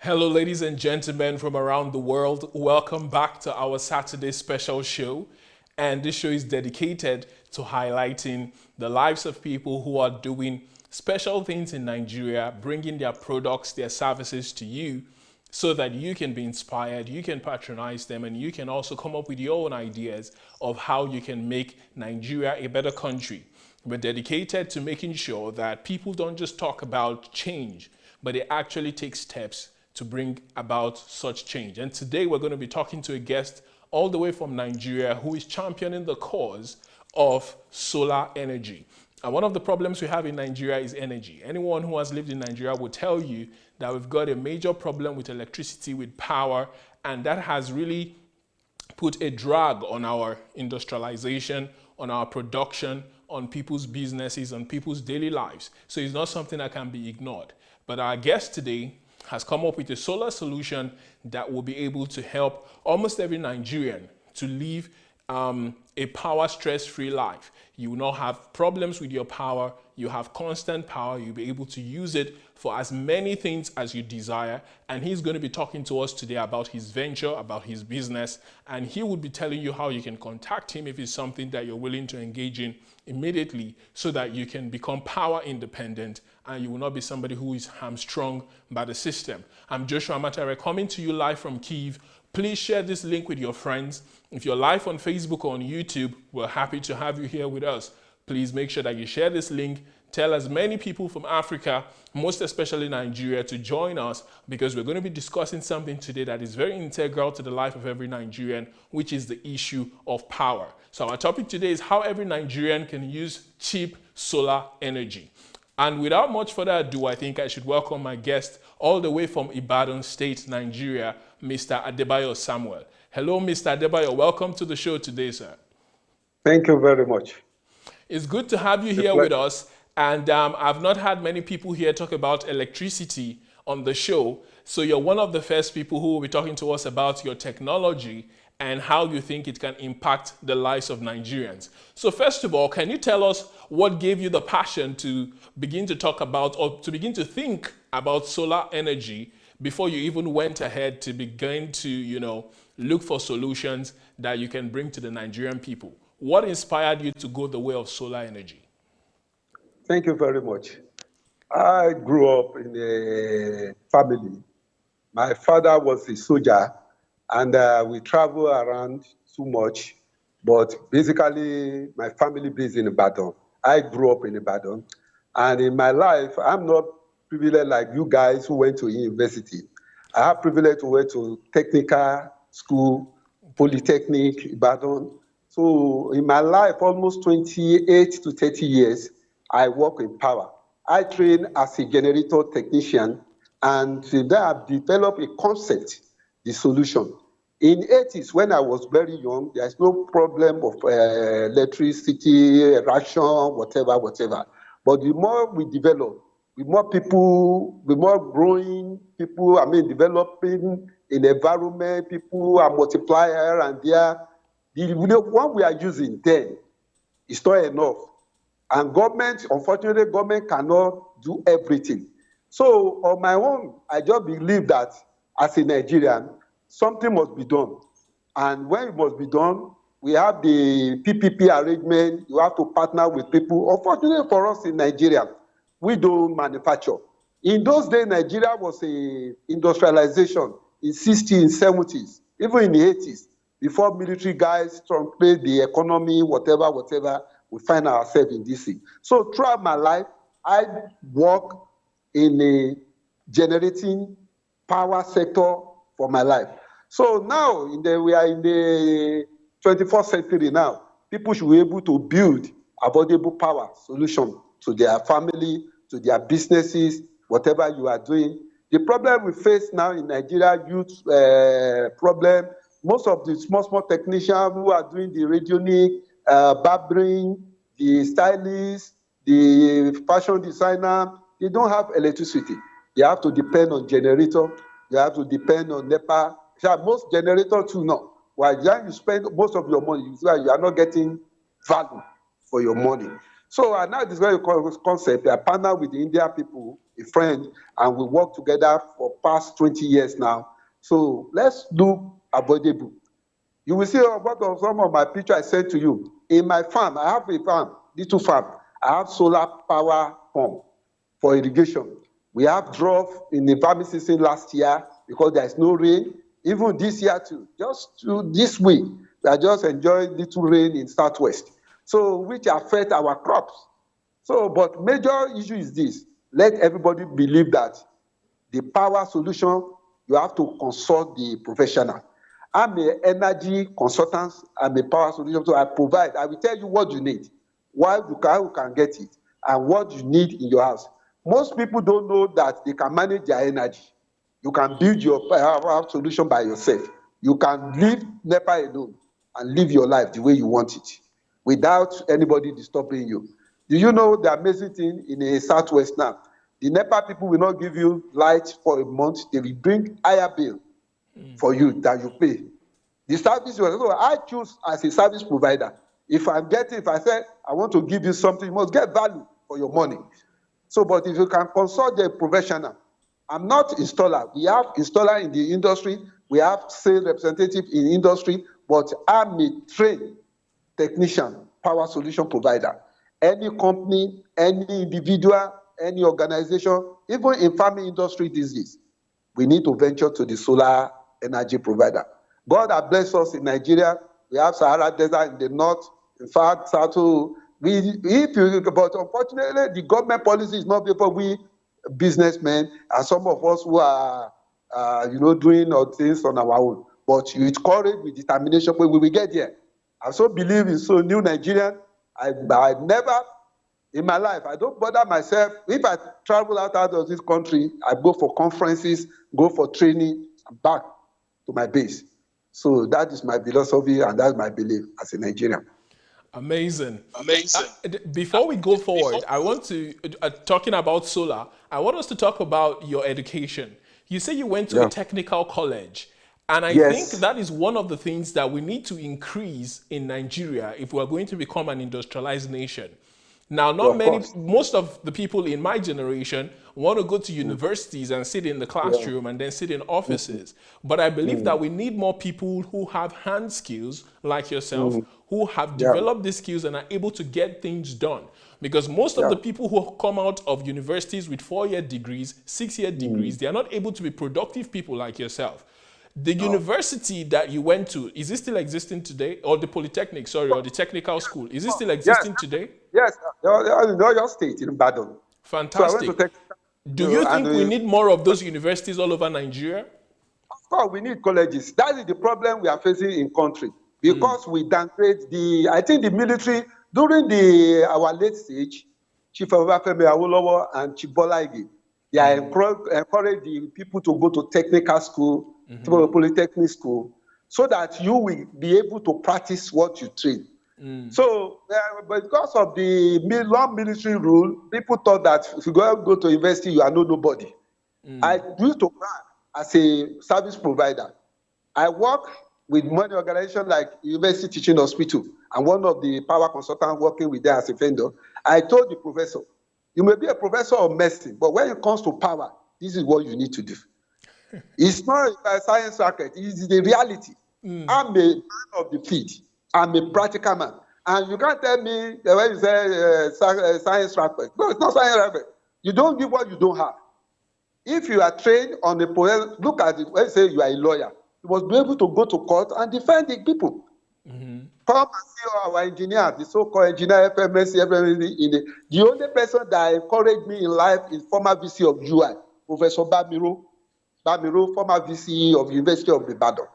Hello, ladies and gentlemen from around the world. Welcome back to our Saturday special show. And this show is dedicated to highlighting the lives of people who are doing special things in Nigeria, bringing their products, their services to you so that you can be inspired, you can patronize them, and you can also come up with your own ideas of how you can make Nigeria a better country. We're dedicated to making sure that people don't just talk about change, but they actually take steps to bring about such change. And today we're going to be talking to a guest all the way from Nigeria who is championing the cause of solar energy. And one of the problems we have in Nigeria is energy. Anyone who has lived in Nigeria will tell you that we've got a major problem with electricity, with power, and that has really put a drag on our industrialization, on our production, on people's businesses, on people's daily lives. So it's not something that can be ignored. But our guest today has come up with a solar solution that will be able to help almost every Nigerian to live a power stress-free life. You will not have problems with your power. You have constant power. You'll be able to use it for as many things as you desire. And he's going to be talking to us today about his venture, about his business. And he will be telling you how you can contact him if it's something that you're willing to engage in immediately so that you can become power independent and you will not be somebody who is hamstrung by the system. I'm Joshua AMATARE coming to you live from Kyiv. Please share this link with your friends. If you're live on Facebook or on YouTube, we're happy to have you here with us. Please make sure that you share this link. Tell as many people from Africa, most especially Nigeria, to join us because we're going to be discussing something today that is very integral to the life of every Nigerian, which is the issue of power. So our topic today is how every Nigerian can use cheap solar energy. And without much further ado, I think I should welcome my guest all the way from Ibadan State, Nigeria, Mr. Adebayo Samwell. Hello, Mr. Adebayo. Welcome to the show today, sir. Thank you very much. It's good to have you here with us. And I've not had many people here talk about electricity on the show. So you're one of the first people who will be talking to us about your technology and how you think it can impact the lives of Nigerians. So first of all, can you tell us what gave you the passion to begin to talk about or to begin to think about solar energy before you even went ahead to begin to, look for solutions that you can bring to the Nigerian people? What inspired you to go the way of solar energy? Thank you very much. I grew up in a family. My father was a soldier, and we travel around too much. But basically, my family based in Ibadan. I grew up in Ibadan. And in my life, I'm not privileged like you guys who went to university. I have privilege to went to technical school, Polytechnic, Ibadan. So in my life, almost 28 to 30 years, I work in power. I train as a generator technician, and today I've developed a concept, the solution. In 80s, when I was very young, there's no problem of electricity, ration, whatever. But the more we develop, the more people, the more growing people, developing in environment, people are multiplier, and the one we are using then is not enough. And government, unfortunately, government cannot do everything. So on my own, I just believe that as a Nigerian, something must be done. And when it must be done, we have the PPP arrangement. You have to partner with people. Unfortunately for us in Nigeria, we don't manufacture. In those days, Nigeria was a industrialization in 60s and 70s, even in the 80s, before military guys trumped the economy, whatever, we find ourselves in this thing. So throughout my life, I work in a generating power sector for my life. So now we are in the 21st century now. People should be able to build affordable power solution to their family, to their businesses, whatever you are doing. The problem we face now in Nigeria, youth problem, most of the small technicians who are doing the radionic, barbering, the stylists, the fashion designer, they don't have electricity. They have to depend on generator. They have to depend on NEPA. Most generators too now. While you spend most of your money, you are not getting value for your money. So I now developed a concept. I partner with the India people, a friend, and we work together for past 20 years now. So let's do avoidable. You will see about some of my picture I sent to you. In my farm, I have a farm, little farm. I have solar power pump for irrigation. We have drought in the farming season last year because there is no rain. Even this year too, just this week, we are just enjoying little rain in Southwest. So which affect our crops. So, but major issue is this: let everybody believe that the power solution, you have to consult the professional. I'm an energy consultant, I'm a power solution, so I provide, I will tell you what you need, why you can get it, and what you need in your house. Most people don't know that they can manage their energy. You can build your power solution by yourself. You can leave NEPA alone and live your life the way you want it without anybody disturbing you. Do you know the amazing thing in the Southwest now? The NEPA people will not give you light for a month. They will bring higher bill for you that you pay. The service, so I choose as a service provider. If I say I want to give you something, you must get value for your money. So, but if you can consult the professional, I'm not installer. We have installer in the industry. We have sales representative in the industry, but I'm a trained technician, power solution provider. Any company, any individual, any organization, even in farming industry these days, we need to venture to the solar energy provider. God has blessed us in Nigeria. We have Sahara Desert in the north. In fact, but unfortunately, the government policy is not for we businessmen and some of us who are, doing things on our own. But you courage with determination, we will get there. I so believe in so new Nigerian. I never in my life, I don't bother myself. If I travel out of this country, I go for conferences, go for training, and back to my base. So that is my philosophy and that's my belief as a Nigerian. Amazing. Before we go forward, I want to, talking about solar, I want us to talk about your education. You say you went to a technical college. And I think that is one of the things that we need to increase in Nigeria if we're going to become an industrialized nation. Now, most of the people in my generation want to go to universities and sit in the classroom and then sit in offices. But I believe that we need more people who have hand skills like yourself, who have developed these skills and are able to get things done. Because most of the people who come out of universities with 4-year degrees, 6-year degrees, they are not able to be productive people like yourself. The university that you went to, is it still existing today? Or the Polytechnic, sorry, or the technical school, is it still existing today? Yes, your state in Badon. Fantastic. So do you think we need more of those universities all over Nigeria? Of course, we need colleges. That is the problem we are facing in country. Because we downgrade I think the military, during our late stage, Chief Obafemi Awolowo and Chief Bola Ige, they are encouraging people to go to technical school, to a polytechnic school, so that you will be able to practice what you train. So, but because of the long military rule, people thought that if you go to university, you are nobody. I used to work as a service provider. I work with many organizations like University Teaching Hospital, and one of the power consultants working with them as a vendor. I told the professor, you may be a professor of medicine, but when it comes to power, this is what you need to do. It's not a science racket, it's the reality. I'm a man of the field. I'm a practical man. And you can't tell me when you say science racket. No, it's not science racket. You don't give what you don't have. If you are trained on a poem, look at it, when you say you are a lawyer, you must be able to go to court and defend the people. Come and see our engineer, the so-called engineer, FMSC, the only person that encouraged me in life is former VC of UI, Professor Bamiro, former VC of University of Ibadan.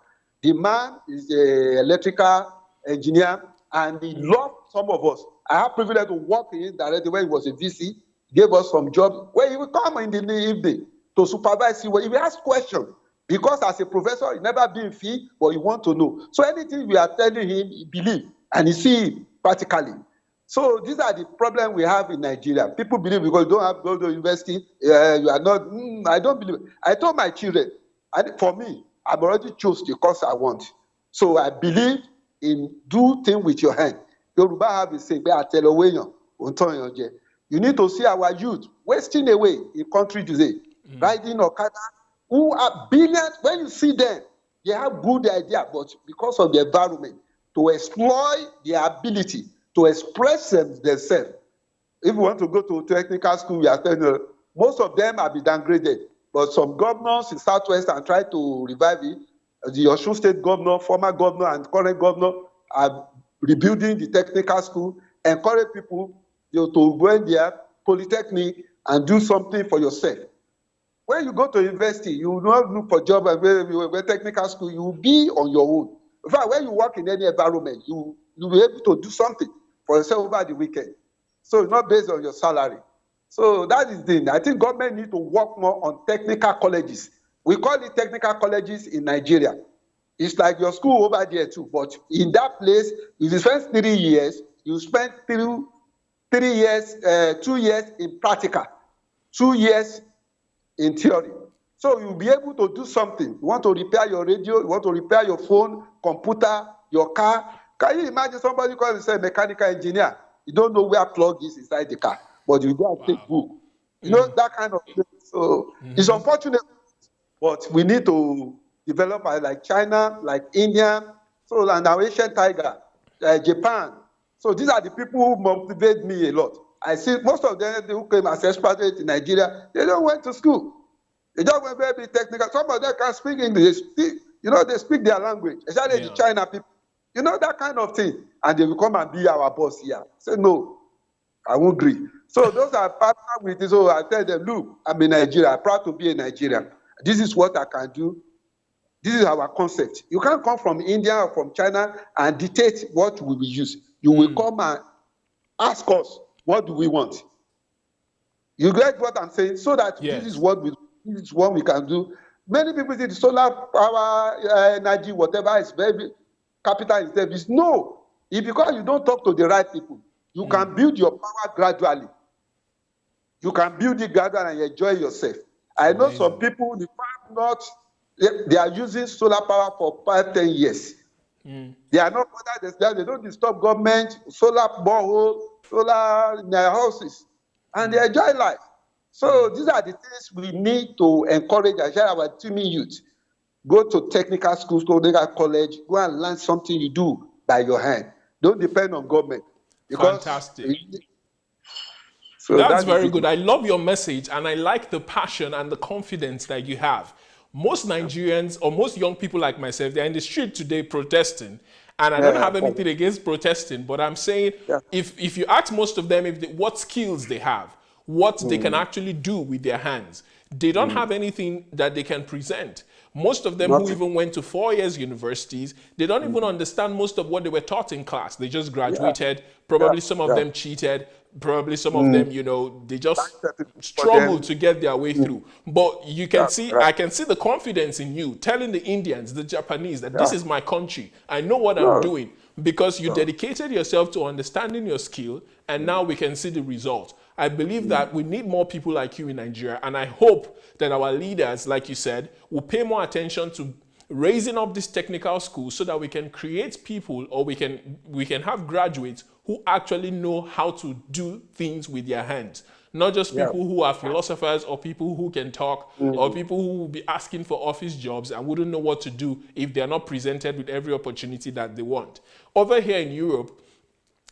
The man is an electrical engineer and he loved some of us. I have privilege to work in him directly when he was a VC, gave us some jobs where he would come in the evening to supervise you, where he will ask questions. Because as a professor, he never been fee, but he want to know. So anything we are telling him, he believe, and he see it practically. So these are the problems we have in Nigeria. People believe because you don't have to go to university, you are not, I don't believe. I told my children, and for me, I've already chose the course I want. So I believe in do things with your hand. Yoruba have a saying, You need to see our youth wasting away in country today, riding Okada, who are brilliant. When you see them, they have good idea, but because of the environment, to exploit their ability to express themselves. If you want to go to technical school, we are telling you, most of them have been downgraded. But some governors in Southwest are trying to revive it. The Osun State governor, former governor, and current governor are rebuilding the technical school, encourage people to go in there, polytechnic, and do something for yourself. When you go to university, you will not look for job and technical school, you will be on your own. In fact, when you work in any environment, you will be able to do something for yourself over the weekend. So it's not based on your salary. So that is the thing. I think government need to work more on technical colleges. We call it technical colleges in Nigeria. It's like your school over there too. But in that place, if you spend 3 years, you spend 2 years in practical, 2 years in theory. So you'll be able to do something. You want to repair your radio, you want to repair your phone, computer, your car. Can you imagine somebody calling himself mechanical engineer? You don't know where plug is inside the car, but you go and take book. You know, that kind of thing. So it's unfortunate, but we need to develop like China, like India, so and our Asian tiger, Japan. So these are the people who motivate me a lot. I see most of them who came as expatriates in Nigeria, they don't went to school. They just went very technical. Some of them can speak English. They speak their language, especially the China people. You know, that kind of thing. And they will come and be our boss here. Say, no, I won't agree. So those are partner with this. So I tell them, look, I'm in Nigeria. I'm proud to be a Nigerian. This is what I can do. This is our concept. You can't come from India or from China and dictate what we will use. You will come and ask us, what do we want? You get what I'm saying? So that this is what we can do. Many people say the solar power energy, whatever is very capital intensive. No, it's because you don't talk to the right people. You can build your power gradually. You can build it gradually and enjoy yourself. I know some people, they are using solar power for 5-10 years. They are not bothered. They don't disturb government, solar borehole, solar in their houses, and they enjoy life. So these are the things we need to encourage and share our teaming youth. Go to technical schools, go to college, go and learn something you do by your hand. Don't depend on government. Fantastic. So that's very good. I love your message, and I like the passion and the confidence that you have. Most Nigerians or most young people like myself, they're in the street today protesting. And I don't have anything against protesting, but I'm saying if you ask most of them what skills they have, what they can actually do with their hands, they don't have anything that they can present. Most of them who even went to 4 years universities, they don't even understand most of what they were taught in class. They just graduated. Probably some of them cheated. Probably some of them, they just struggled to get their way through. But you can see, I can see the confidence in you telling the Indians, the Japanese, that this is my country. I know what I'm doing, because you dedicated yourself to understanding your skill, and now we can see the result. I believe that we need more people like you in Nigeria, and I hope that our leaders, like you said, will pay more attention to raising up this technical school so that we can create people, or we can have graduates who actually know how to do things with their hands. Not just people who are philosophers, or people who can talk, or people who will be asking for office jobs and wouldn't know what to do if they're not presented with every opportunity that they want. Over here in Europe,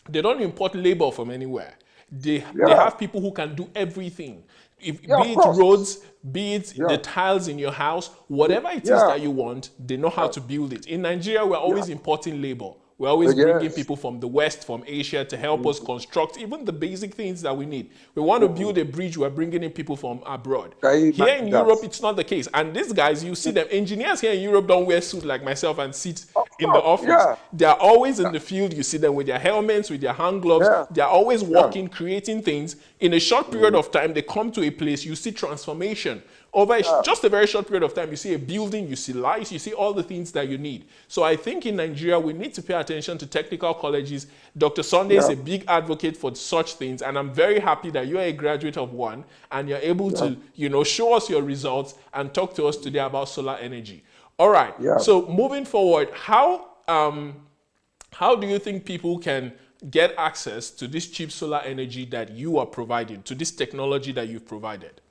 they don't import labor from anywhere. They have people who can do everything. Be it roads, be it the tiles in your house, whatever it is that you want, they know how to build it. In Nigeria, we're always importing labor. We're always bringing people from the West, from Asia, to help us construct even the basic things that we need. We want to build a bridge, we're bringing in people from abroad. Here in Europe, it's not the case. And these guys, you see them, engineers here in Europe don't wear suits like myself and sit in the office. They're always in the field. You see them with their helmets, with their hand gloves. They're always working, creating things. In a short period of time, they come to a place, you see transformation. Over just a very short period of time, you see a building, you see lights, you see all the things that you need. So I think in Nigeria, we need to pay attention to technical colleges. Dr. Sunday is a big advocate for such things, and I'm very happy that you're a graduate of one, and you're able to, show us your results and talk to us today about solar energy. All right. So moving forward, how do you think people can, get access to this cheap solar energy that you are providing, to this technology that you've provided?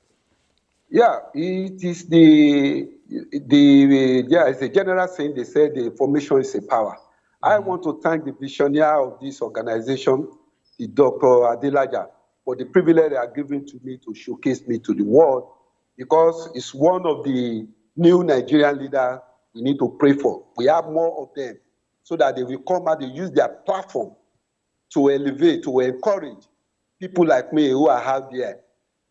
Yeah, it is yeah, it's a general saying. They say the information is a power. I want to thank the visionary of this organization, the Dr. Adelaja, for the privilege they are giving to me to showcase me to the world, because it's one of the new Nigerian leaders we need to pray for. We have more of them so that they will come out and use their platform to elevate, to encourage people like me who are out there.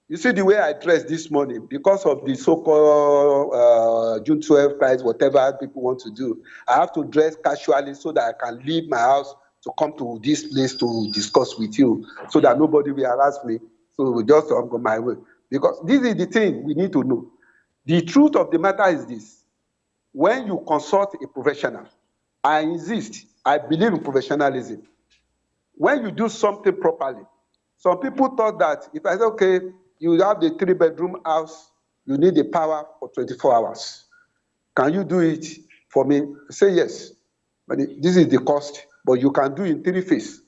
You see the way I dressed this morning, because of the so-called June 12th prize, whatever people want to do, I have to dress casually so that I can leave my house to come to this place to discuss with you, so that nobody will harass me. So we just go my way. Because this is the thing we need to know. The truth of the matter is this: when you consult a professional, I insist, I believe in professionalism. When you do something properly, some people thought that if I say, okay, you have the 3-bedroom house, you need the power for 24 hours. Can you do it for me? Say yes, but this is the cost, but you can do in 3 phases.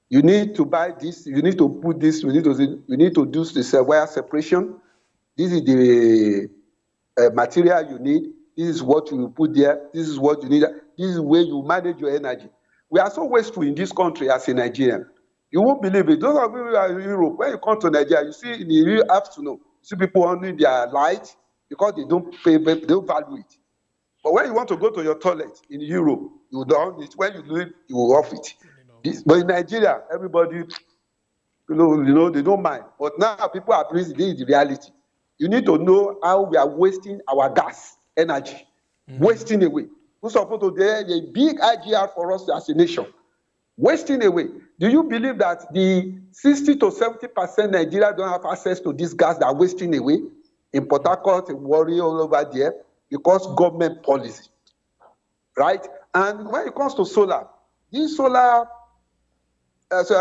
You need to buy this, you need to put this, you need to do this wire separation. This is the material you need. This is what you put there. This is what you need. This is where you manage your energy. We are so wasteful in this country as a Nigerian. You won't believe it. Those of you who are in Europe, when you come to Nigeria, you see in the real afternoon, you see people only their light because they don't value it. But when you want to go to your toilet in Europe, you don't. When you do it, you will off it. But in Nigeria, everybody, they don't mind. But now people are pleased. This is the reality. You need to know how we are wasting our gas, energy, wasting away. We're supposed to do a big IGR for us as a nation. Wasting away. Do you believe that the 60 to 70% Nigeria don't have access to this gas that are wasting away in Port Harcourt, in Warri, all over there, because government policy, right? And when it comes to solar, this solar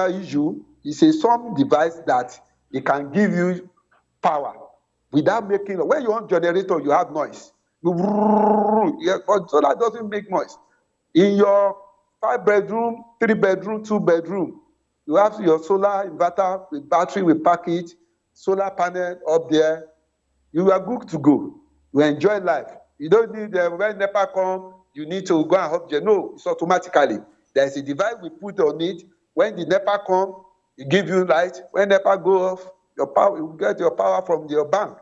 issue is a some device that it can give you power without making. When you want generator, you have noise. But solar doesn't make noise. In your 5-bedroom, 3-bedroom, 2-bedroom, you have your solar inverter with battery, with package, solar panel up there. You are good to go. You enjoy life. You don't need when NEPA come, you need to go and hook. No, it's automatically. There's a device we put on it. When the NEPA come, it give you light. When NEPA go off, your power, you get your power from your bank.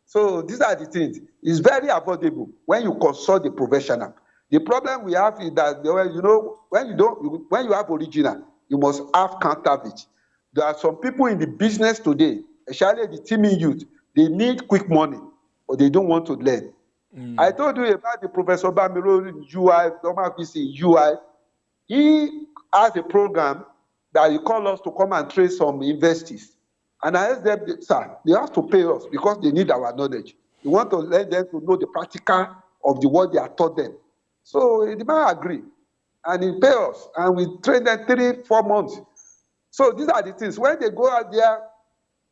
So these are the things. It's very affordable when you consult the professional. The problem we have is that when you have original, you must have counterfeit. There are some people in the business today, especially the teaming youth, they need quick money, but they don't want to learn. I told you about the Professor Bamiro in UI, normal PC UI. He has a program that he called us to come and train some investors. And I asked them, sir, they have to pay us because they need our knowledge. We want to let them to know the practical of the what they are taught them. So the man agreed, and he paid us, and we trained them 3-4 months. So these are the things. When they go out there,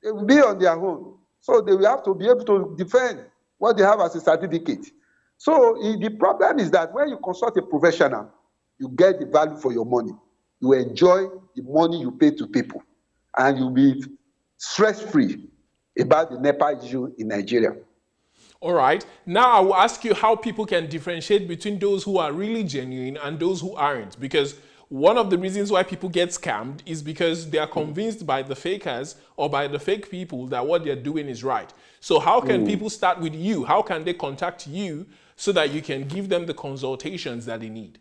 they will be on their own. So they will have to be able to defend what they have as a certificate. So the problem is that when you consult a professional, you get the value for your money. You enjoy the money you pay to people, and you'll be stress-free about the NEPA issue in Nigeria. All right. Now I will ask you how people can differentiate between those who are really genuine and those who aren't. Because one of the reasons why people get scammed is because they are convinced by the fakers or by the fake people that what they're doing is right. So how can people start with you? How can they contact you so that you can give them the consultations that they need?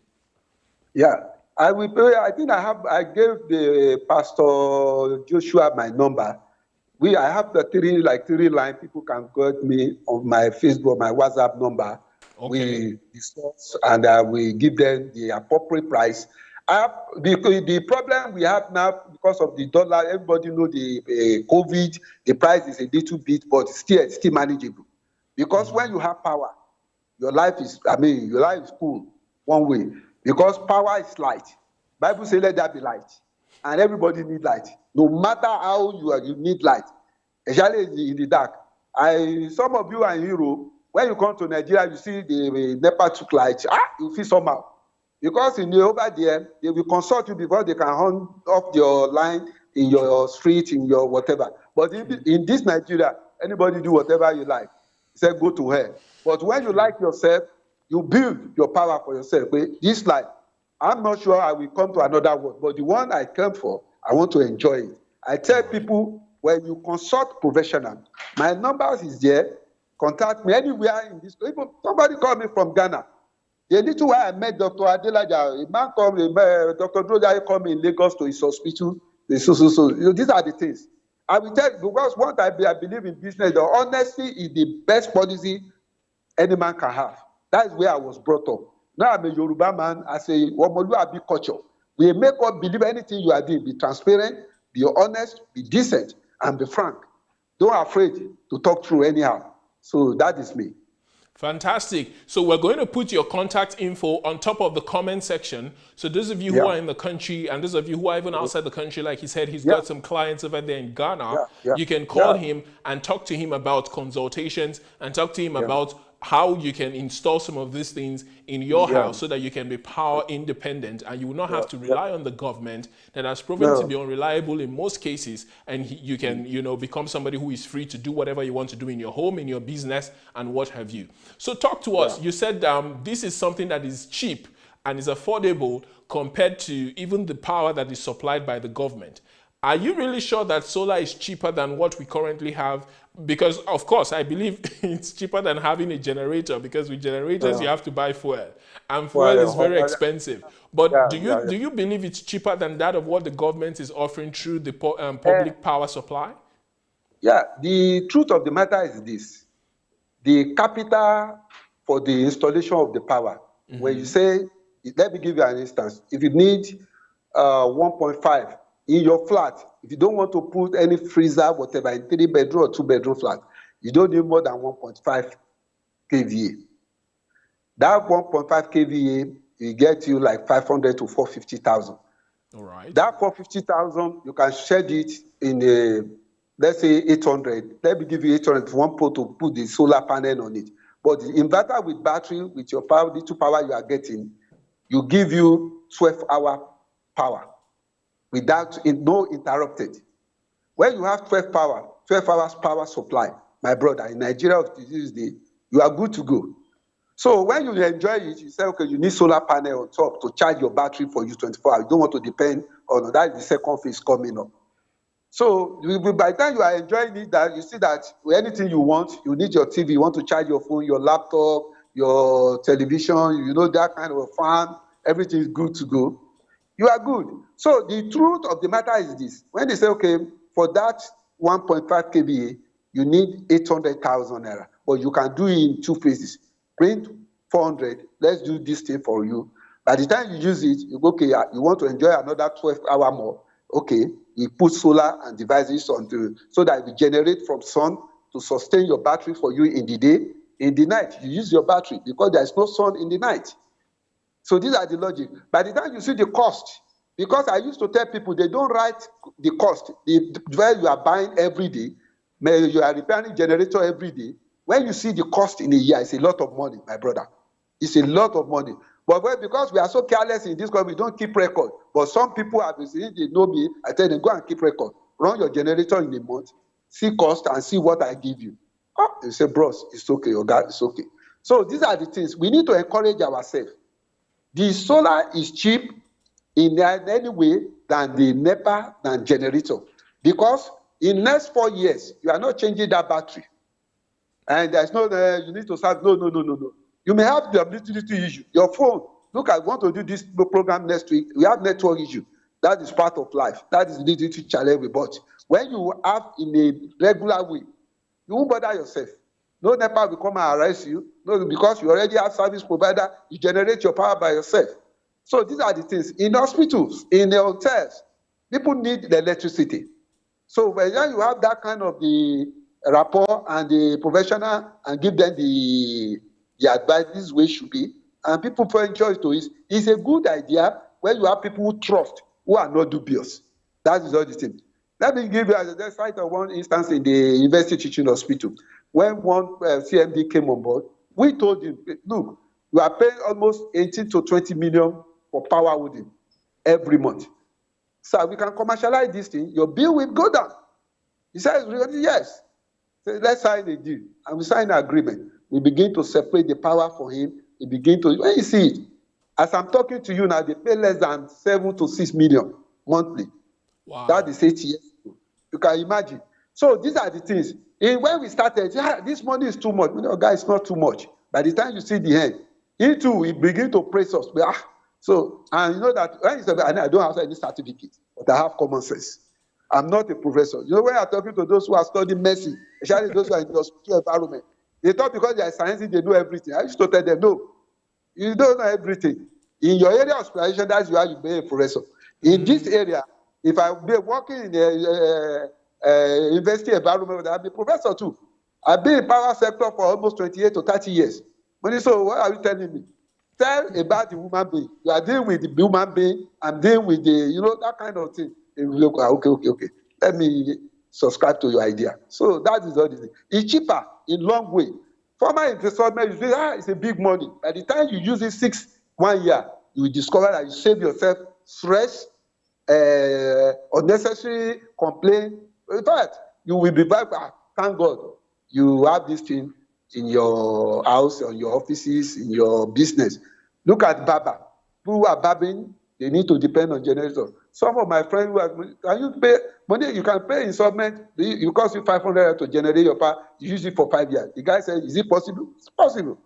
Yeah, I will. I think I gave the Pastor Joshua my number. I have the 3 line. People can get me on my Facebook, my WhatsApp number. Okay. We discuss and we give them the appropriate price. The problem we have now because of the dollar, everybody know the COVID, the price is a little bit, but still manageable. Because when you have power, your life is cool one way. Because power is light. Bible says let there be light. And everybody need light. No matter how you are, you need light. Especially in the dark. Some of you are in Europe. When you come to Nigeria, you see the NEPA took light. You feel somehow. Because over there, they will consult you before they can hand off your line in your street, in your whatever. But in this Nigeria, anybody do whatever you like. Say go to hell. But when you like yourself, you build your power for yourself. This life, I'm not sure I will come to another world, but the one I came for, I want to enjoy it. I tell people, when you consult professional, my numbers is there. Contact me anywhere in this. Even somebody call me from Ghana. The little while I met Dr. Adelaja, a man called me, Dr. Adelaja called me in Lagos to his hospital. So. These are the things. I will tell you, because what I believe in business, the honesty is the best policy any man can have. That is where I was brought up. Now I'm a Yoruba man. I say, Womoluabi culture. We make us believe anything you are doing. Be transparent, be honest, be decent, and be frank. Don't be afraid to talk through anyhow. So that is me. Fantastic. So we're going to put your contact info on top of the comment section. So those of you who are in the country and those of you who are even outside the country, like he said, he's got some clients over there in Ghana. You can call him and talk to him about consultations and talk to him about how you can install some of these things in your house so that you can be power independent and you will not have to rely on the government that has proven to be unreliable in most cases, and you can become somebody who is free to do whatever you want to do in your home, in your business, and what have you. So talk to us. You said this is something that is cheap and is affordable compared to even the power that is supplied by the government. Are you really sure that solar is cheaper than what we currently have? Because, of course, I believe it's cheaper than having a generator, because with generators, you have to buy fuel. And fuel is very expensive. But do you believe it's cheaper than that of what the government is offering through the public power supply? Yeah, the truth of the matter is this. The capital for the installation of the power, when you say, let me give you an instance. If you need 1.5 in your flat, if you don't want to put any freezer, whatever, in 3-bedroom or 2-bedroom flat, you don't need more than 1.5 kVA. That 1.5 kVA, will get you like 500 to 450,000. All right. That 450,000, you can shed it in let's say 800. Let me give you 800 one pole to put the solar panel on it. But the inverter with battery, with your power, little power you are getting, you give you 12-hour power without no interrupted. When you have 12 hours power supply, my brother, in Nigeria of this day, you are good to go. So when you enjoy it, you say, okay, you need solar panel on top to charge your battery for you 24 hours. You don't want to depend on that. The second phase coming up. So by the time you are enjoying it, that you see that anything you want, you need your TV, you want to charge your phone, your laptop, your television, that kind of a fan, everything is good to go. You are good. So the truth of the matter is this. When they say, okay, for that 1.5 kVA, you need 800,000 naira, but you can do it in 2 phases. Print 400, let's do this thing for you. By the time you use it, you go, okay, you want to enjoy another 12 hours more. Okay, you put solar and devices onto so that it will generate from sun to sustain your battery for you in the day. In the night, you use your battery because there is no sun in the night. So these are the logic. By the time you see the cost, because I used to tell people they don't write the cost. Where you are buying every day, you are repairing generator every day. When you see the cost in a year, it's a lot of money, my brother. It's a lot of money. But because we are so careless in this country, we don't keep record. But some people have been saying, they know me, I tell them, go and keep record. Run your generator in a month, see cost and see what I give you. Oh, they say, bros, it's okay, your God, it's okay. So these are the things. We need to encourage ourselves. The solar is cheap in any way than the NEPA, than generator. Because in next 4 years, you are not changing that battery. And there's no, you need to start, no. You may have the ability issue. Your phone, look, I want to do this program next week. We have network issue. That is part of life. That is the little challenge we bought. When you have in a regular way, you won't bother yourself. No NEPA will come and arrest you. No, because you already have service provider, you generate your power by yourself. So these are the things. In hospitals, in the hotels, people need the electricity. So when you have that kind of the rapport and the professional and give them the advice, this way should be, and people enjoy to it, it's a good idea when you have people who trust, who are not dubious. That is all the thing. Let me give you a cite of one instance in the University Teaching Hospital. When one CMD came on board, we told him, look, you are paying almost 18 to 20 million for power holding every month. So we can commercialize this thing, your bill will go down. He says, yes. So let's sign a deal. And we sign an agreement. We begin to separate the power for him. We begin to, when you see it, as I'm talking to you now, they pay less than 7 to 6 million monthly. Wow. That is 8 years ago. You can imagine. So these are the things. When we started, this money is too much. Guys, it's not too much. By the time you see the end, he too will begin to praise us. So, and you know that when you say, I don't have any certificate, but I have common sense. I'm not a professor. You know, when I'm talking to those who are studying medicine, especially those who are in the hospital environment, they thought because they are scientists, they know everything. I used to tell them, no, you don't know everything. In your area of specialization, that's where you be a professor. In this area, if I be working in the university environment, I'll be a professor too. I've been in power sector for almost 28 to 30 years. So what are you telling me? Tell about the woman being. You are dealing with the human being. I'm dealing with the, that kind of thing. Okay. Let me subscribe to your idea. So that is all it is. It's cheaper in long way. Former investment, you say, it's a big money. By the time you use it 1 year, you will discover that you save yourself stress, unnecessary complaint. In fact, you will be back. Thank God you have this thing in your house, in your offices, in your business. Look at Baba. People who are babbing, they need to depend on generators. Some of my friends who are, can you pay money? You can pay installment. You cost you 500 to generate your power. You use it for 5 years. The guy said, is it possible? It's possible.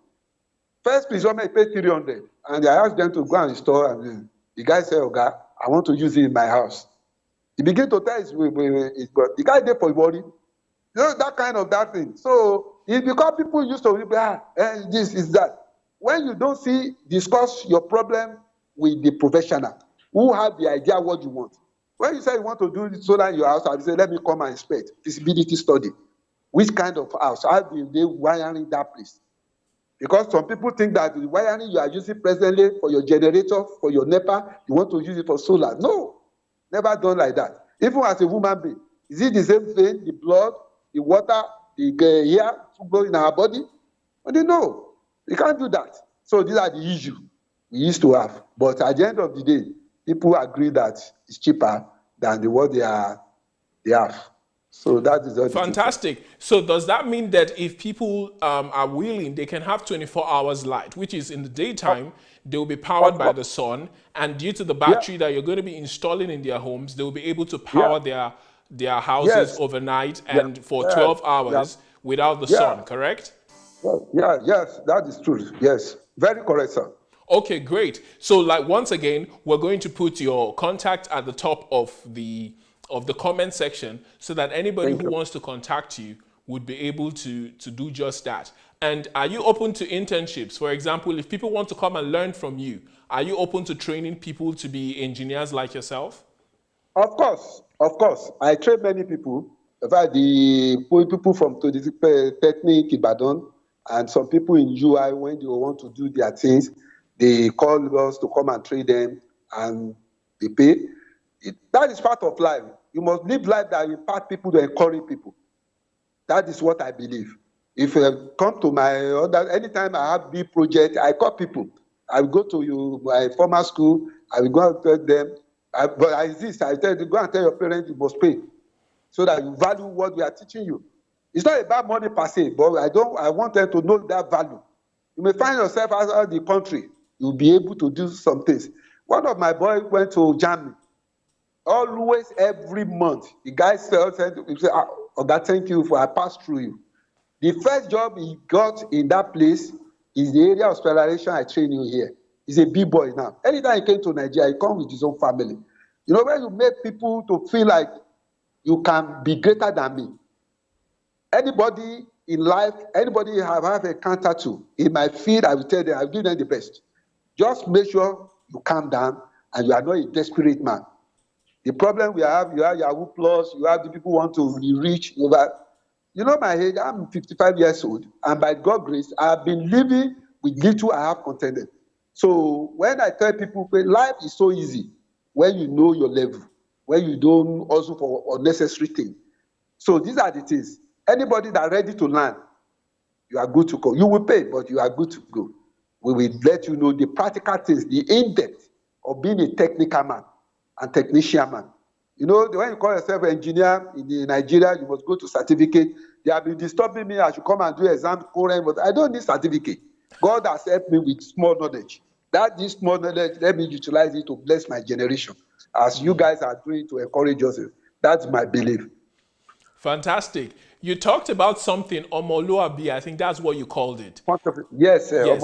First installment, pay 300. And I asked them to go and install. And the guy said, okay, I want to use it in my house. He began to tell the guy there for worry. That kind of that thing. So it's because people used to this is that. When you don't discuss your problem with the professional who have the idea what you want. When you say you want to do solar in your house, I say, let me come and inspect. Feasibility study. Which kind of house? How do they wiring that place? Because some people think that the wiring you are using presently for your generator, for your NEPA, you want to use it for solar. No, never done like that. Even as a woman being, is it the same thing? The blood, the water, the air to go in our body? But they know. You can't do that. So these are the issues we used to have. But at the end of the day, people agree that it's cheaper than what they have. So that is all. Fantastic. So does that mean that if people are willing, they can have 24 hours light, which is in the daytime, they will be powered by the sun, and due to the battery that you're going to be installing in their homes, they will be able to power their houses overnight and for 12 hours without the sun, correct? Yes, that is true. Yes, very correct, sir. Okay, great. So once again, we're going to put your contact at the top of the comment section so that anybody who wants to contact you would be able to do just that. And are you open to internships? For example, if people want to come and learn from you, are you open to training people to be engineers like yourself? Of course. I train many people. In fact, the people from Technique Ibadan and some people in UI, when they want to do their things, they call us to come and train them and they pay. That is part of life. You must live life that impact people, to encourage people. That is what I believe. If you come to anytime I have big project, I call people. I will go to my former school. I will go and tell them. But I insist. I tell you, go and tell your parents you must pay, so that you value what we are teaching you. It's not about money per se, but I want them to know that value. You may find yourself outside the country. You'll be able to do some things. One of my boys went to Germany. Always, every month, the guy said, "Oga, thank you for I passed through you." The first job he got in that place is the area of specialization I train you here. He's a big boy now. Anytime he came to Nigeria, he comes with his own family. You know, when you make people to feel like you can be greater than me. Anybody in life, anybody I have a counter to, in my field, I will tell them, I will give them the best. Just make sure you calm down and you are not a desperate man. The problem we have, you have Yahoo Plus, you have the people who want to be rich. You know my age, I'm 55 years old, and by God's grace, I have been living with little I have contended. So when I tell people, life is so easy when you know your level, when you don't also for unnecessary things. So these are the things. Anybody that ready to learn, you are good to go. You will pay, but you are good to go. We will let you know the practical things, the in-depth. of being a technical man and technician man. You know, when you call yourself an engineer in Nigeria, you must go to certificate. They have been disturbing me. I should come and do exam, but I don't need certificate. God has helped me with small knowledge. This small knowledge, let me utilize it to bless my generation, as you guys are doing to encourage yourself. That's my belief. Fantastic. You talked about something, Omoluabi, I think that's what you called it. Yes, Yes,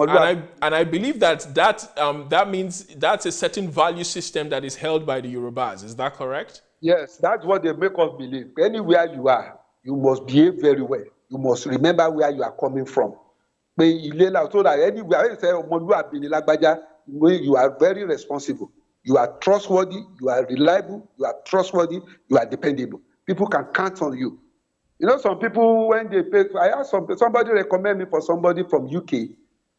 and I believe that means that's a certain value system that is held by the Yorubas. Is that correct? Yes, that's what they make us believe. Anywhere you are, you must behave very well. You must remember where you are coming from. So that anywhere you say Omoluabi ni Lagbaja, you are very responsible. You are trustworthy. You are reliable. You are trustworthy. You are dependable. People can count on you. You know, some people, when they pay, I asked somebody recommend me for somebody from UK,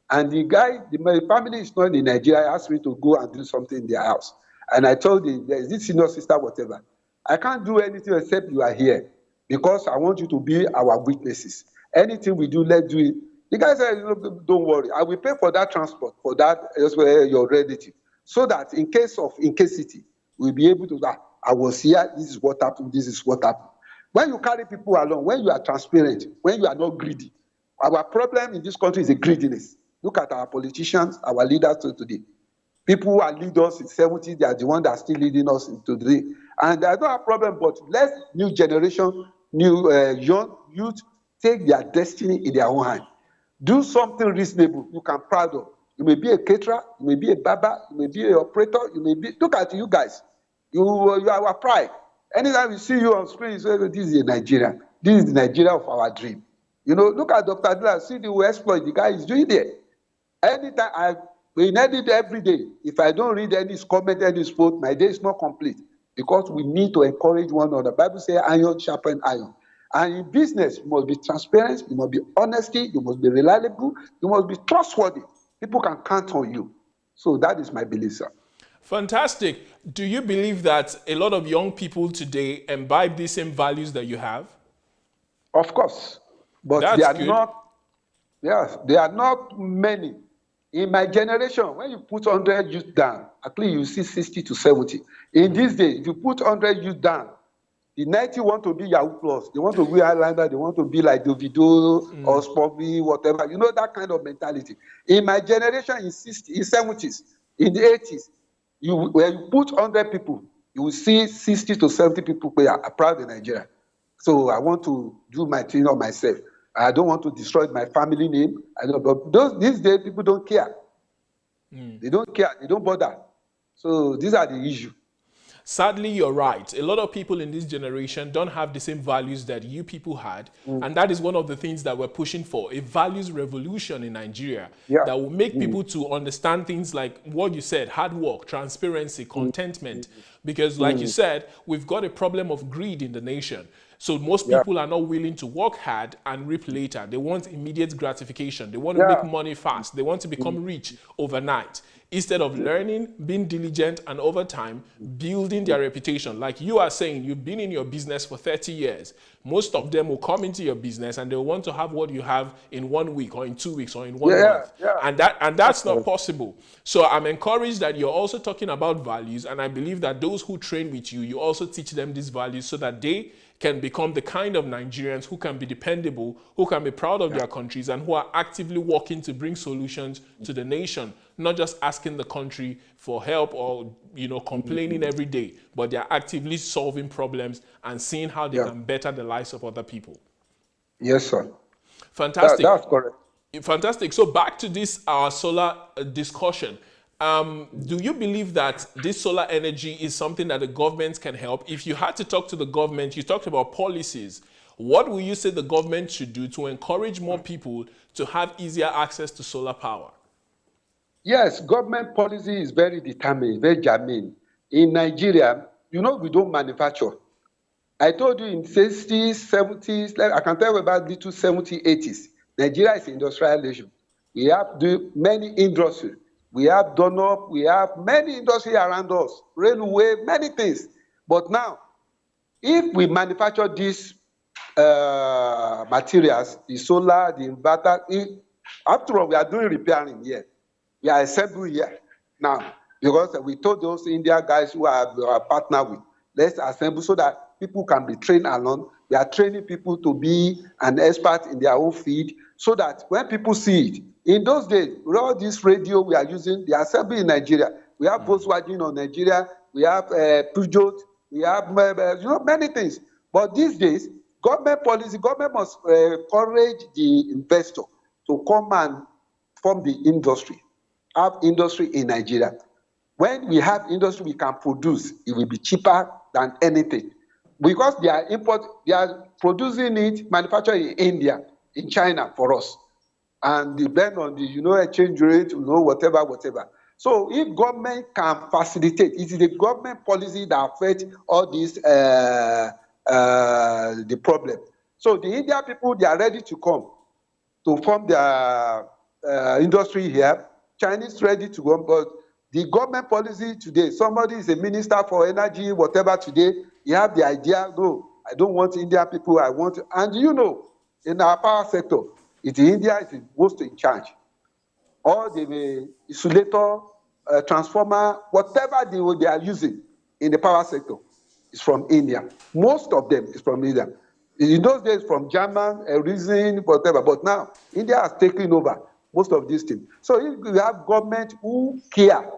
and the guy, my family is not in Nigeria, asked me to go and do something in their house. And I told him, there is this senior sister, whatever. I can't do anything except you are here, because I want you to be our witnesses. Anything we do, let's do it. The guy said, don't worry, I will pay for that transport, for that, your relative, so that in case of incasity, we'll be able to, I was here, this is what happened, this is what happened. When you carry people along, when you are transparent, when you are not greedy, our problem in this country is the greediness. Look at our politicians, our leaders today. People who are leaders in 70s, they are the ones that are still leading us into today. And I don't have a problem, but let new generation, young youth take their destiny in their own hand. Do something reasonable you can proud of. You may be a caterer, you may be a barber, you may be an operator, you may be, look at you guys. You are our pride. Anytime we see you on screen, you say, this is a Nigerian. This is the Nigeria of our dream. You know, look at Dr. Adelaja, see the exploit the guy is doing there. Anytime we need it every day. If I don't read any comment, any post, my day is not complete. Because we need to encourage one another. The Bible says iron sharpen iron. And in business, you must be transparent, you must be honesty, you must be reliable, you must be trustworthy. People can count on you. So that is my belief, sir. Fantastic. Do you believe that a lot of young people today imbibe the same values that you have? Of course. But That's they are good. not, yes, they are not many. In my generation, when you put 100 youth down, at least you see 60 to 70. In these days, if you put 100 youth down, the 90 want to be Yahoo Plus. They want to be Islander. They want to be like Davido or Spobby, whatever. You know, that kind of mentality. In my generation, in 70s, in the 80s, when you put 100 people, you will see 60 to 70 people who are proud in Nigeria. So I want to do my thing on myself. I don't want to destroy my family name. I don't, but these days, people don't care. They don't care. They don't bother. So these are the issues. Sadly, you're right. A lot of people in this generation don't have the same values that you people had. And that is one of the things that we're pushing for, a values revolution in Nigeria that will make people to understand things like what you said, hard work, transparency, contentment. Because like you said, we've got a problem of greed in the nation. So most people are not willing to work hard and reap later. They want immediate gratification. They want to make money fast. They want to become rich overnight. Instead of learning, being diligent, and over time, building their reputation. Like you are saying, you've been in your business for 30 years. Most of them will come into your business and they'll want to have what you have in 1 week or in 2 weeks or in 1 month. And that's not possible. So I'm encouraged that you're also talking about values, and I believe that those who train with you, you also teach them these values so that they can become the kind of Nigerians who can be dependable, who can be proud of their countries, and who are actively working to bring solutions to the nation, not just asking the country for help or, you know, complaining every day, but they're actively solving problems and seeing how they can better the lives of other people. Yes, sir. Fantastic. That's correct. Fantastic. So back to this, our solar discussion. Do you believe that this solar energy is something that the government can help? If you had to talk to the government, you talked about policies. What will you say the government should do to encourage more people to have easier access to solar power? Yes, government policy is very determined, very germane. In Nigeria, you know, we don't manufacture. I told you in 60s, 70s, like I can tell you about the 70s, 80s. Nigeria is an industrial nation. We have many industries. We have Dunlop, we have many industries around us, railway, many things. But now, if we manufacture these materials, the solar, the inverter, after all, we are doing repairing here. We are assembling here. Now, because we told those India guys who are partner with, let's assemble so that people can be trained along. We are training people to be an expert in their own field so that when people see it, in those days, with all this radio we are using, the assembly in Nigeria, we have Volkswagen on Nigeria, we have Peugeot, we have many things. But these days, government policy, government must encourage the investor to come and form the industry, have industry in Nigeria. When we have industry we can produce, it will be cheaper than anything. Because they are producing it, manufacturing in India, in China for us. And depend on the exchange rate, whatever. So if government can facilitate, it is the government policy that affects all this the problem. So the India people, they are ready to come to form their industry here. Chinese ready to go, but the government policy today, somebody is a minister for energy, whatever today, you have the idea, no, I don't want Indian people, I want, and in our power sector, India is most in charge. All the insulator, transformer, whatever they are using in the power sector is from India. Most of them is from India. In those days, from German, reason, whatever, but now India has taken over most of these things. So if we have government who care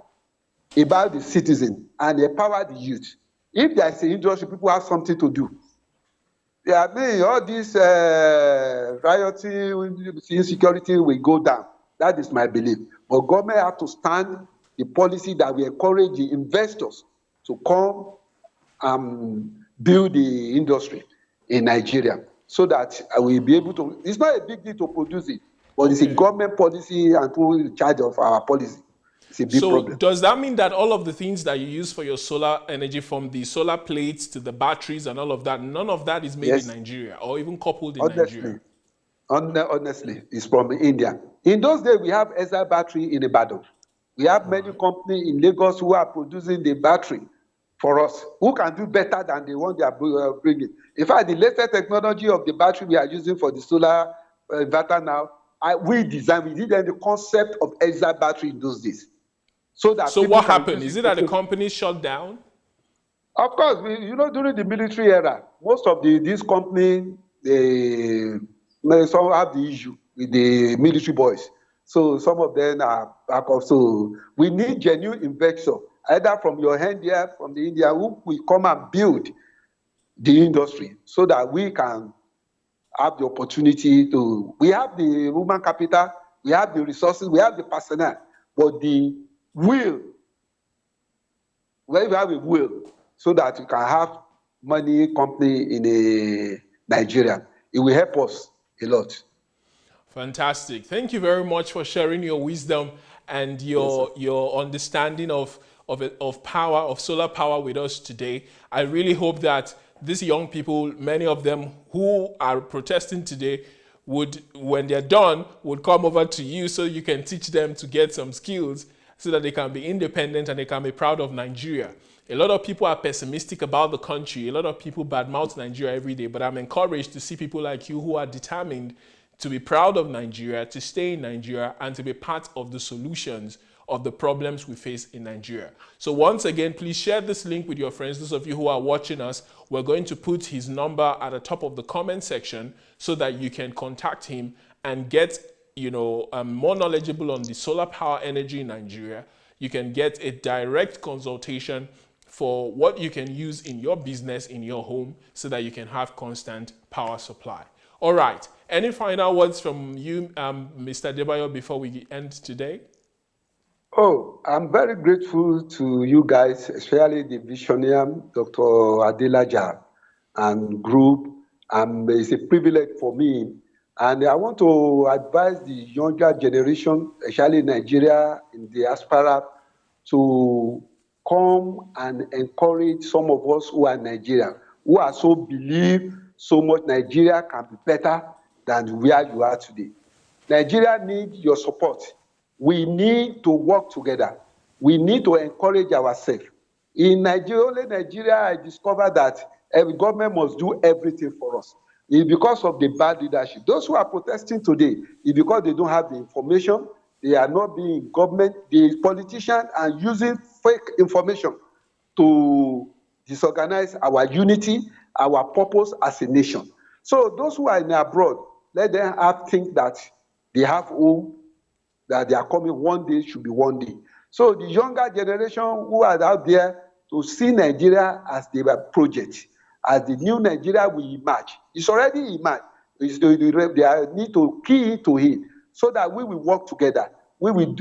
about the citizen and empower the youth, if there is an industry, people have something to do. Yeah, I mean, all this rioting, insecurity will go down. That is my belief. But government have to stand the policy that will encourage the investors to come and build the industry in Nigeria so that we'll be able to. It's not a big deal to produce it, but it's a government policy and who is in charge of our policy. It's a big problem. Does that mean that all of the things that you use for your solar energy, from the solar plates to the batteries and all of that, none of that is made in Nigeria or even coupled in Nigeria? Honestly, it's from India. In those days, we have ESA battery in Ibadan. We have many companies in Lagos who are producing the battery for us, who can do better than the one they are bringing. In fact, the latest technology of the battery we are using for the solar inverter now, we did the concept of ESA battery in those days. So what happened? Is it that the company shut down? Of course, during the military era, most of these companies, some have the issue with the military boys. So some of them are back off. So we need genuine investors, either from your hand here, from the India, who will come and build the industry so that we can have the opportunity to. We have the human capital, we have the resources, we have the personnel, but the will, where you have a will, so that you can have money company in Nigeria. It will help us a lot. Fantastic. Thank you very much for sharing your wisdom and your understanding of power, of solar power with us today. I really hope that these young people, many of them who are protesting today, would, when they're done, would come over to you so you can teach them to get some skills so that they can be independent and they can be proud of Nigeria. A lot of people are pessimistic about the country. A lot of people badmouth Nigeria every day, but I'm encouraged to see people like you who are determined to be proud of Nigeria, to stay in Nigeria, and to be part of the solutions of the problems we face in Nigeria. So once again, please share this link with your friends. Those of you who are watching us, we're going to put his number at the top of the comment section so that you can contact him and get more knowledgeable on the solar power energy in Nigeria. You can get a direct consultation for what you can use in your business, in your home, so that you can have constant power supply. All right. Any final words from you, Mr. Adebayo, before we end today? Oh, I'm very grateful to you guys, especially the visionary, Dr. Adelaja and group. It's a privilege for me. And I want to advise the younger generation, especially in Nigeria, in the diaspora, to come and encourage some of us who are Nigerian, who are so believe so much Nigeria can be better than where you are today. Nigeria needs your support. We need to work together. We need to encourage ourselves. In Nigeria, only Nigeria, I discovered that every government must do everything for us. It's because of the bad leadership. Those who are protesting today, it's because they don't have the information, They are not being government. The politicians are using fake information to disorganize our unity, our purpose as a nation. So those who are in abroad, let them have think that they have home, that they are coming one day should be one day. So the younger generation who are out there to see Nigeria as their project, as the new Nigeria will emerge. It's already emerged. They need to key into it so that we will work together. We will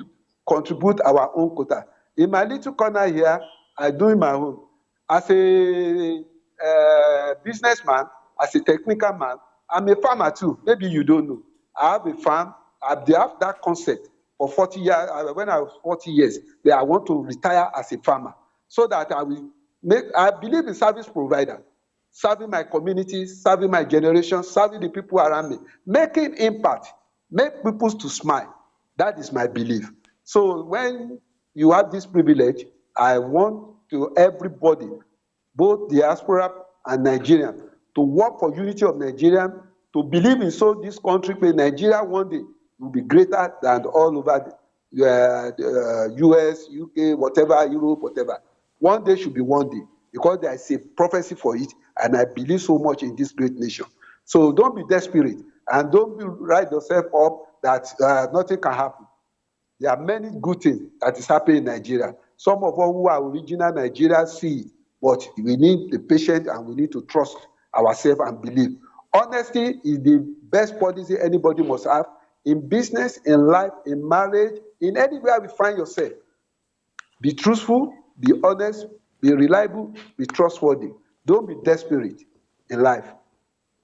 contribute our own quota. In my little corner here, I do my own. As a businessman, as a technical man, I'm a farmer too. Maybe you don't know. I have a farm. I have that concept for 40 years. When I was 40 years, that I want to retire as a farmer so that I believe in service provider, serving my community, serving my generation, serving the people around me, making impact, make people to smile. That is my belief. So when you have this privilege, I want to everybody, both diaspora and Nigerian, to work for unity of Nigeria, to believe in so this country, Nigeria one day will be greater than all over the US, UK, whatever, Europe, whatever. One day should be one day because there is a prophecy for it, and I believe so much in this great nation. So don't be desperate and don't write yourself up that nothing can happen. There are many good things that is happening in Nigeria. Some of us who are original Nigerians see it, but we need the patience and we need to trust ourselves and believe. Honesty is the best policy anybody must have in business, in life, in marriage, in anywhere we find yourself. Be truthful, be honest, be reliable, be trustworthy. Don't be desperate in life.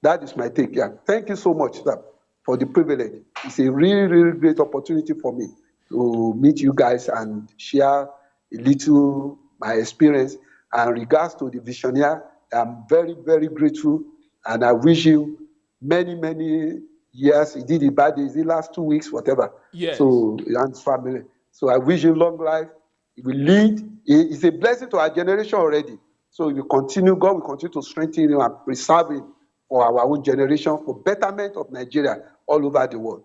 That is my take. Yeah. Thank you so much, sir, for the privilege. It's a really, really great opportunity for me to meet you guys and share a little my experience. And regards to the visionaire, I'm very, very grateful, and I wish you many, many years. He did it bad days, the last 2 weeks, whatever. Yes. So, and his family. So I wish you long life. He will lead. It's a blessing to our generation already. So you continue, God will continue to strengthen you and preserve it for our own generation, for betterment of Nigeria all over the world.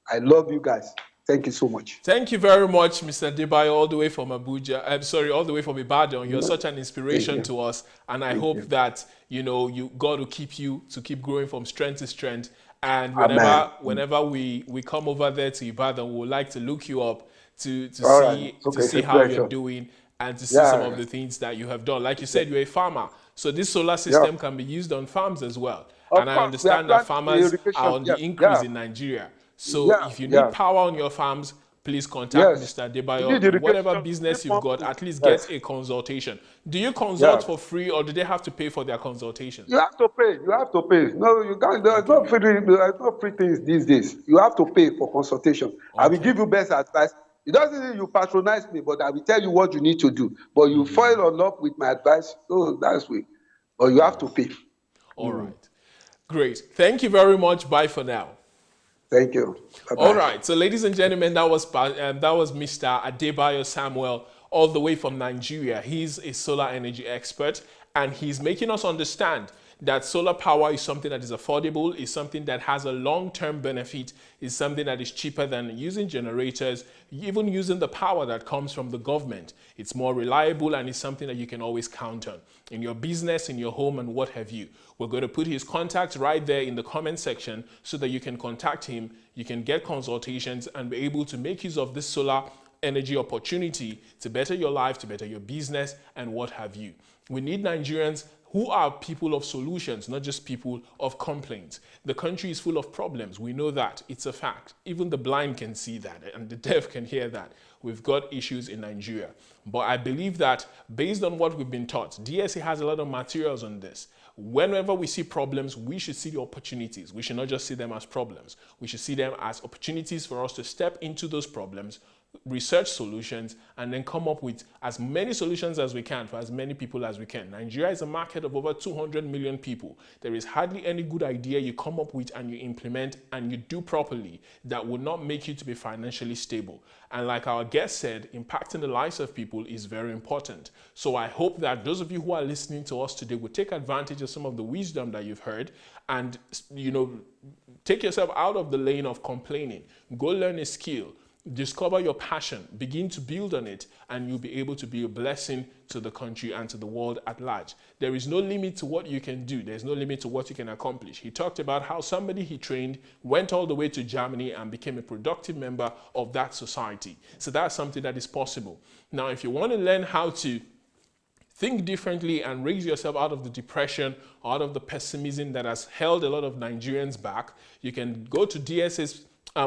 I love you guys. Thank you so much. Thank you very much, Mr. Adebayo, all the way from Abuja. I'm sorry, all the way from Ibadan. You're such an inspiration to us, and I hope that God will keep you to keep growing from strength to strength. And whenever we come over there to Ibadan, we would like to look you up to see how you're doing and to see some of the things that you have done. Like you said, you're a farmer, so this solar system can be used on farms as well. And I understand that farmers are on the increase in Nigeria. So if you need power on your farms, please contact Mr. Adebayo. Whatever business you've got, at least get a consultation. Do you consult for free, or do they have to pay for their consultations? You have to pay. You have to pay. No, you can't. There's no free things these days. You have to pay for consultation. I will give you best advice. It doesn't mean you patronize me, but I will tell you what you need to do. But you fall in love with my advice. Oh, that's way. But you have to pay. All right. Great. Thank you very much. Bye for now. Thank you. Bye-bye. All right. So, ladies and gentlemen, that was Mr. Adebayo Samwell, all the way from Nigeria. He's a solar energy expert, and he's making us understand that solar power is something that is affordable, is something that has a long-term benefit, is something that is cheaper than using generators, even using the power that comes from the government. It's more reliable, and it's something that you can always count on in your business, in your home, and what have you. We're going to put his contact right there in the comment section so that you can contact him, you can get consultations, and be able to make use of this solar energy opportunity to better your life, to better your business, and what have you. We need Nigerians who are people of solutions, not just people of complaints. The country is full of problems. We know that. It's a fact. Even the blind can see that, and the deaf can hear that. We've got issues in Nigeria. But I believe that based on what we've been taught, DSA has a lot of materials on this. Whenever we see problems, we should see the opportunities. We should not just see them as problems. We should see them as opportunities for us to step into those problems, research solutions, and then come up with as many solutions as we can for as many people as we can. Nigeria is a market of over 200 million people. There is hardly any good idea you come up with and you implement and you do properly that will not make you to be financially stable. And like our guest said, impacting the lives of people is very important. So I hope that those of you who are listening to us today will take advantage of some of the wisdom that you've heard and, take yourself out of the lane of complaining. Go learn a skill. Discover your passion, begin to build on it, and you'll be able to be a blessing to the country and to the world at large. There is no limit to what you can do. There's no limit to what you can accomplish. He talked about how somebody he trained went all the way to Germany and became a productive member of that society. So that's something that is possible. Now, if you want to learn how to think differently and raise yourself out of the depression, out of the pessimism that has held a lot of Nigerians back, you can go to DSA's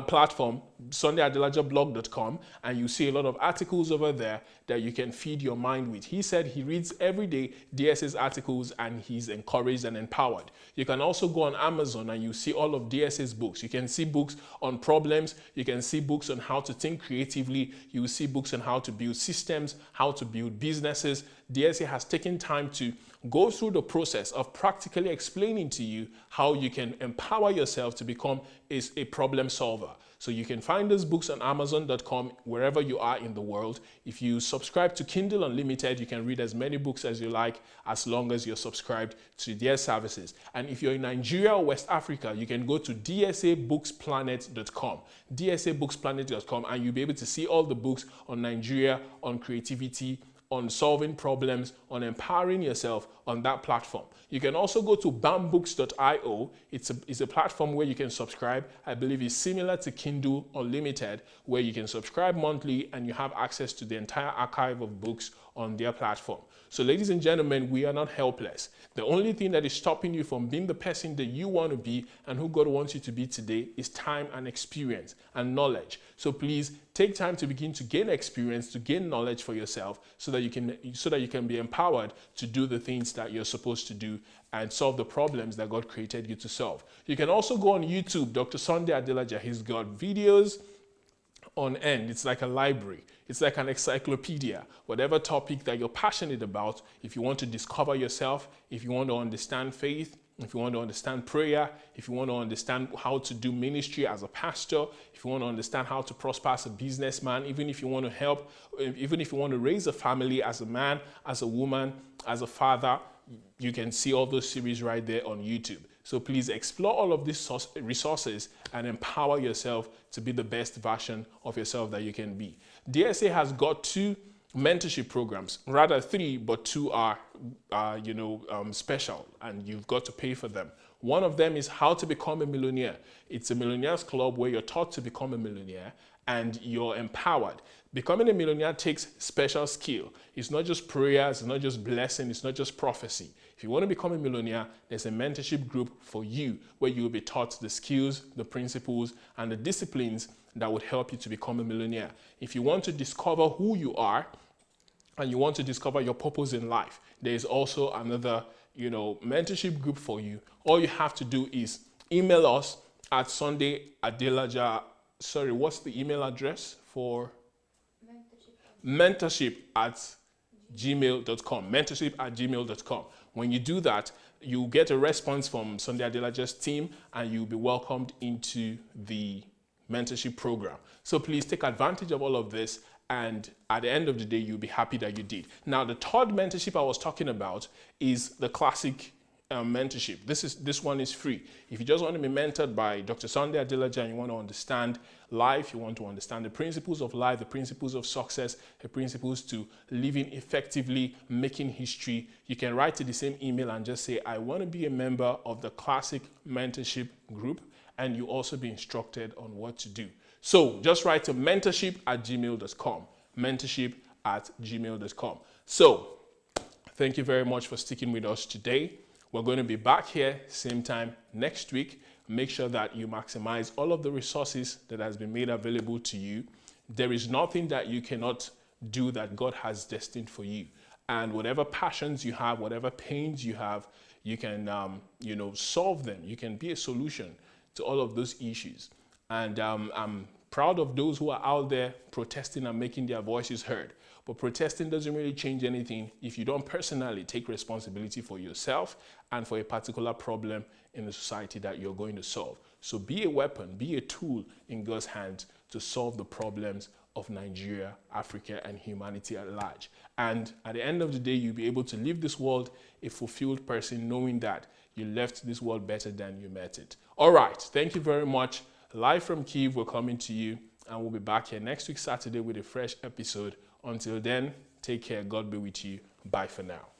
platform, SundayAdelajablog.com, and you see a lot of articles over there that you can feed your mind with. He said he reads every day DSA's articles and he's encouraged and empowered. You can also go on Amazon and you see all of DSA's books. You can see books on problems. You can see books on how to think creatively. You will see books on how to build systems, how to build businesses. DSA has taken time to go through the process of practically explaining to you how you can empower yourself to become a problem solver. So you can find those books on Amazon.com wherever you are in the world. If you subscribe to Kindle Unlimited, you can read as many books as you like as long as you're subscribed to their services. And if you're in Nigeria or West Africa, you can go to dsabooksplanet.com, dsabooksplanet.com, and you'll be able to see all the books on Nigeria, on creativity, on solving problems, on empowering yourself on that platform. You can also go to bambooks.io. It's a platform where you can subscribe. I believe it's similar to Kindle Unlimited, where you can subscribe monthly and you have access to the entire archive of books on their platform. So ladies and gentlemen, we are not helpless. The only thing that is stopping you from being the person that you want to be and who God wants you to be today is time and experience and knowledge. So please take time to begin to gain experience, to gain knowledge for yourself so that you can be empowered to do the things that you're supposed to do and solve the problems that God created you to solve. You can also go on YouTube, Dr. Sunday Adelaja. He's got videos on end. It's like a library. It's like an encyclopedia. Whatever topic that you're passionate about, if you want to discover yourself, if you want to understand faith, if you want to understand prayer, if you want to understand how to do ministry as a pastor, if you want to understand how to prosper as a businessman, even if you want to help, even if you want to raise a family as a man, as a woman, as a father, you can see all those series right there on YouTube. So please explore all of these resources and empower yourself to be the best version of yourself that you can be. DSA has got 2 mentorship programs, rather 3, but 2 are special and you've got to pay for them. One of them is How to Become a Millionaire. It's a millionaires club where you're taught to become a millionaire and you're empowered. Becoming a millionaire takes special skill. It's not just prayers, it's not just blessing, it's not just prophecy. If you want to become a millionaire, there's a mentorship group for you where you will be taught the skills, the principles, and the disciplines that would help you to become a millionaire. If you want to discover who you are and you want to discover your purpose in life, there is also another, mentorship group for you. All you have to do is email us at SundayAdelaja. Sorry, what's the email address for? Mentorship@gmail.com. Mentorship@gmail.com. When you do that, you get a response from Sunday Adelaja's team and you'll be welcomed into the mentorship program. So please take advantage of all of this, and at the end of the day, you'll be happy that you did. Now, the third mentorship I was talking about is the classic mentorship. This one is free. If you just want to be mentored by Dr. Sunday Adelaja and you want to understand life, you want to understand the principles of life, the principles of success, the principles to living effectively, making history, you can write to the same email and just say, I want to be a member of the classic mentorship group, and you also be instructed on what to do. So just write to mentorship@gmail.com. Mentorship@gmail.com. So thank you very much for sticking with us today. We're going to be back here same time next week. Make sure that you maximize all of the resources that has been made available to you. There is nothing that you cannot do that God has destined for you. And whatever passions you have, whatever pains you have, you can solve them. You can be a solution to all of those issues. And I'm proud of those who are out there protesting and making their voices heard. But protesting doesn't really change anything if you don't personally take responsibility for yourself and for a particular problem in the society that you're going to solve. So be a weapon, be a tool in God's hands to solve the problems of Nigeria, Africa, and humanity at large. And at the end of the day, you'll be able to leave this world a fulfilled person, knowing that you left this world better than you met it. All right, thank you very much. Live from Kyiv, we're coming to you. and we'll be back here next week, Saturday, with a fresh episode. Until then, take care. God be with you. Bye for now.